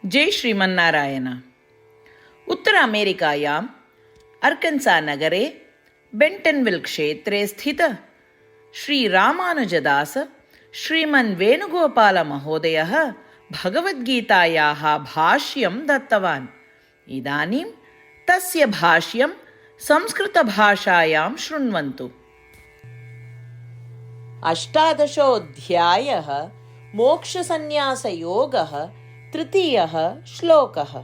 जय श्रीमन्नारायण। उत्तर अमेरिकायाम् अर्कन्सा नगरे बेण्टन्विल् क्षेत्रे स्थित श्रीरामानुजदास श्रीमन् वेणुगोपालमहोदयः भगवद्गीतायाः भाष्यं दत्तवान्। इदानीं तस्य भाष्यं संस्कृतभाषायां शृण्वन्तु। अष्टादशोऽध्यायः मोक्षसंन्यासयोगः तृतीयः श्लोकः।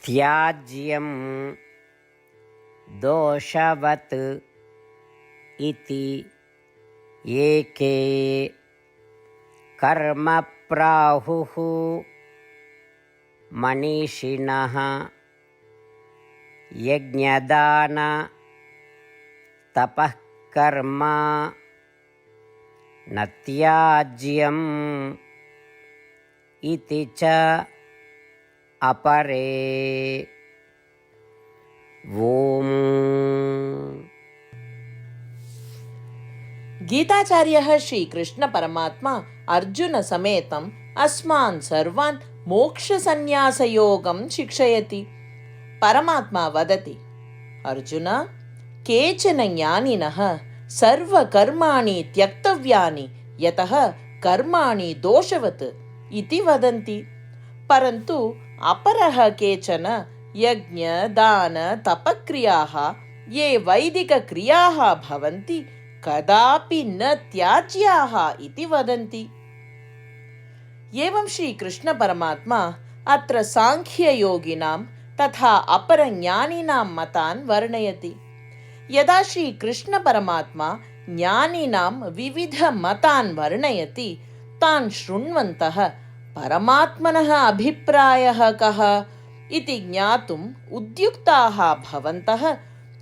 त्याज्यं दोषवत् इति एके कर्म प्राहुः मनीषिणः यज्ञदान तपः कर्म न त्याज्यम् इति च अपरे। ओम। गीताचार्यः श्रीकृष्ण परमात्मा अर्जुन समेतम् अस्मान् सर्वान् मोक्षसंन्यासयोगं शिक्षयति। परमात्मा वदति, अर्जुन, केचन ज्ञानिनः सर्वकर्माणि त्यक्तव्यानि यतः कर्माणि दोषवत् इति वदन्ति, परन्तु अपरः केचन यज्ञ दान तपक्रियाः ये वैदिकक्रियाः भवन्ति कदापि न त्याज्याः इति वदन्ति। एवं श्रीकृष्ण परमात्मा अत्र सांख्ययोगिनां तथा अपरज्ञानिनां मतान् वर्णयति। यदा श्रीकृष्ण परमात्मा ज्ञानिनां विविधमतान् वर्णयति, तान् शृण्वन्तः परमात्मनः अभिप्रायः कः इति ज्ञातुम् उद्युक्ताः भवन्तः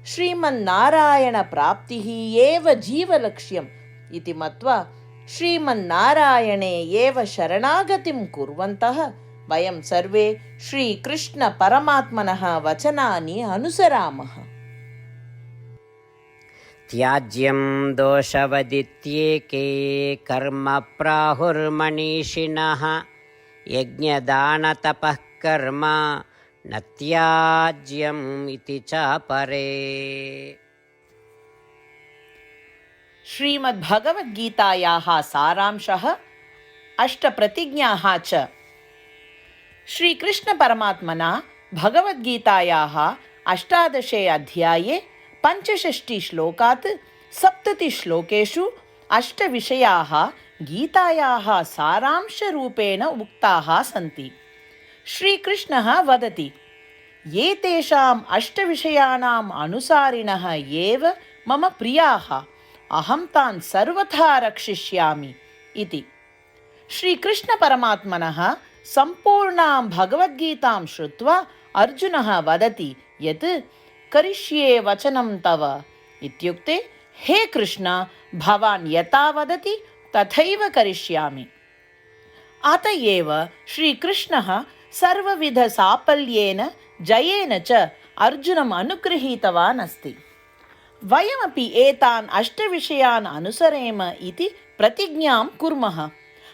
श्रीमन्नारायणप्राप्तिः एव जीवलक्ष्यम् इति मत्वा श्रीमन्नारायणे एव शरणागतिं कुर्वन्तः वयं सर्वे श्रीकृष्णपरमात्मनः वचनानि अनुसरामः। त्याज्यं दोषवदित्येके कर्म प्राहुर्मनीषिणः यज्ञदानतपः कर्म न त्याज्यम् इति च परे। श्रीमद्भगवद्गीतायाः सारांशः अष्टप्रतिज्ञाः च। श्रीकृष्णपरमात्मना भगवद्गीतायाः 18 अध्याये 65 श्लोकात् 70 श्लोकेषु 8 विषयाः गीतायाः सारांशरूपेण उक्ताः सन्ति। श्रीकृष्णः वदति, एतेषाम् 8 विषयाणाम् अनुसारिणः एव मम प्रियाः, अहं तान् सर्वथा रक्षिष्यामि इति। श्रीकृष्णपरमात्मनः सम्पूर्णां भगवद्गीतां श्रुत्वा अर्जुनः वदति यत् करिष्ये वचनं तव इत्युक्ते, हे कृष्ण, भवान् यथा वदति तथैव करिष्यामि। अत एव श्रीकृष्णः सर्वविधसाफल्येन जयेन च अर्जुनम् अनुगृहीतवान् अस्ति। वयमपि एतान् 8 विषयान् अनुसरेम इति प्रतिज्ञां कुर्मः।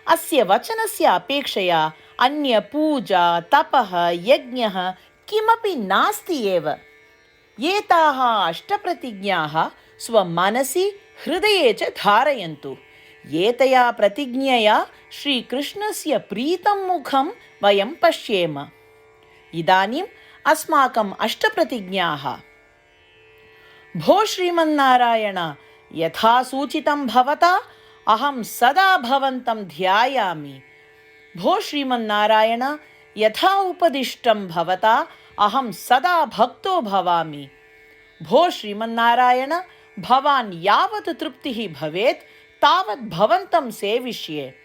अस्य वचनस्य अपेक्षया अन्य पूजा तपः यज्ञः किमपि नास्ति एव। एताः 8 प्रतिज्ञाः स्वमनसि हृदये च धारयन्तु। एतया प्रतिज्ञया श्रीकृष्णस्य प्रीतं मुखं वयं पश्येम। इदानीम् अस्माकम् 8 प्रतिज्ञाः। भो श्रीमन्नारायण, यथा सूचितं भवता अहं सदा भवन्तं ध्यायामि। भो श्रीमन्नारायण, यथा उपदिष्टं भवता अहं सदा भक्तो भवामि। भो श्रीमन्नारायण, भवान् यावत् तृप्तिः भवेत् तावत् भवन्तं सेविष्ये।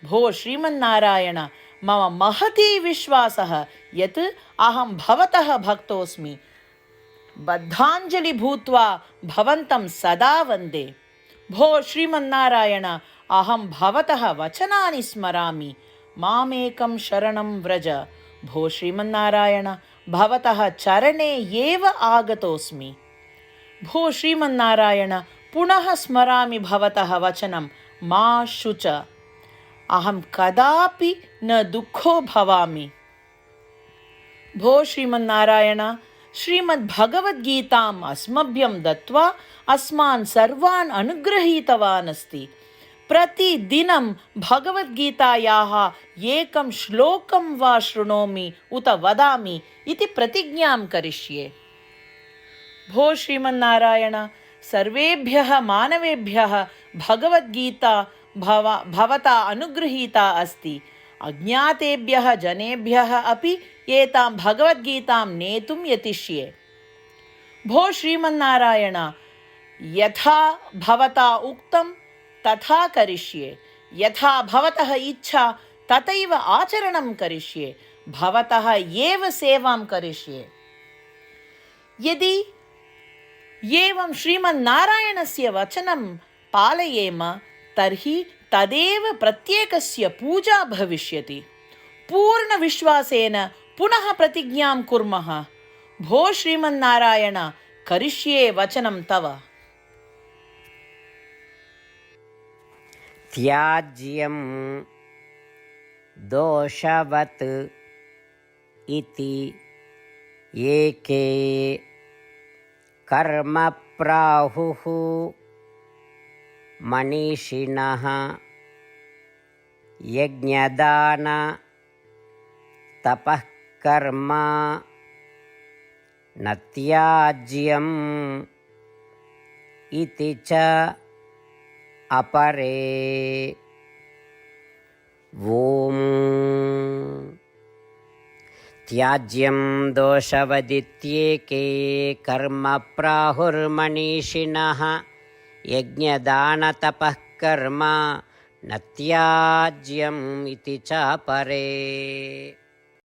भो श्रीमन्नारायण, मम महती विश्वासः यत् अहं भवतः भक्तोऽस्मि। बद्धाञ्जलि भूत्वा भवन्तं सदा वन्दे। भो श्रीमन्नारायण, अहं भवतः वचनानि स्मरामि। मामेकं शरणं व्रज। भो श्रीमन्नारायण, भवतः चरणे एव आगतोऽस्मि। भो श्रीमन्नारायण, पुनः स्मरामि भवतः वचनं मा शुच। अहं कदापि न दुःखो भवामि। भो श्रीमन्नारायण, श्रीमद्भगवद्गीताम् अस्मभ्यं दत्त्वा अस्मान् सर्वान् अनुगृहीतवान् अस्ति। प्रतिदिनं भगवद्गीतायाः एकं श्लोकं वा शृणोमि उत वदामि इति प्रतिज्ञां करिष्ये। भो श्रीमन्नारायण, सर्वेभ्यः मानवेभ्यः भगवद्गीता भवता अनुगृहीता अस्ति। अज्ञातेभ्यः जनेभ्यः अपि एतां भगवद्गीतां नेतुं यतिष्ये। भो श्रीमन्नारायण, यथा भवता उक्तं तथा करिष्ये। यथा भवतः इच्छा तथैव आचरणं करिष्ये। भवतः एव सेवां करिष्ये। यदि एवं श्रीमन्नारायणस्य वचनं पालयेम तर्हि तदेव प्रत्येकस्य पूजा भविष्यति। पूर्णविश्वासेन पुनः प्रतिज्ञां कुर्मः। भो श्रीमन्नारायण, करिष्ये वचनं तव। त्याज्यं दोषवत् इति एके कर्म प्राहुः मनीषिणः यज्ञदान तपः कर्म न त्याज्यम् इति च अपरे। ॐ त्याज्यं दोषवदित्येके कर्म प्राहुर्मनीषिणः यज्ञदानतपः कर्म न त्याज्यम् इति च परे।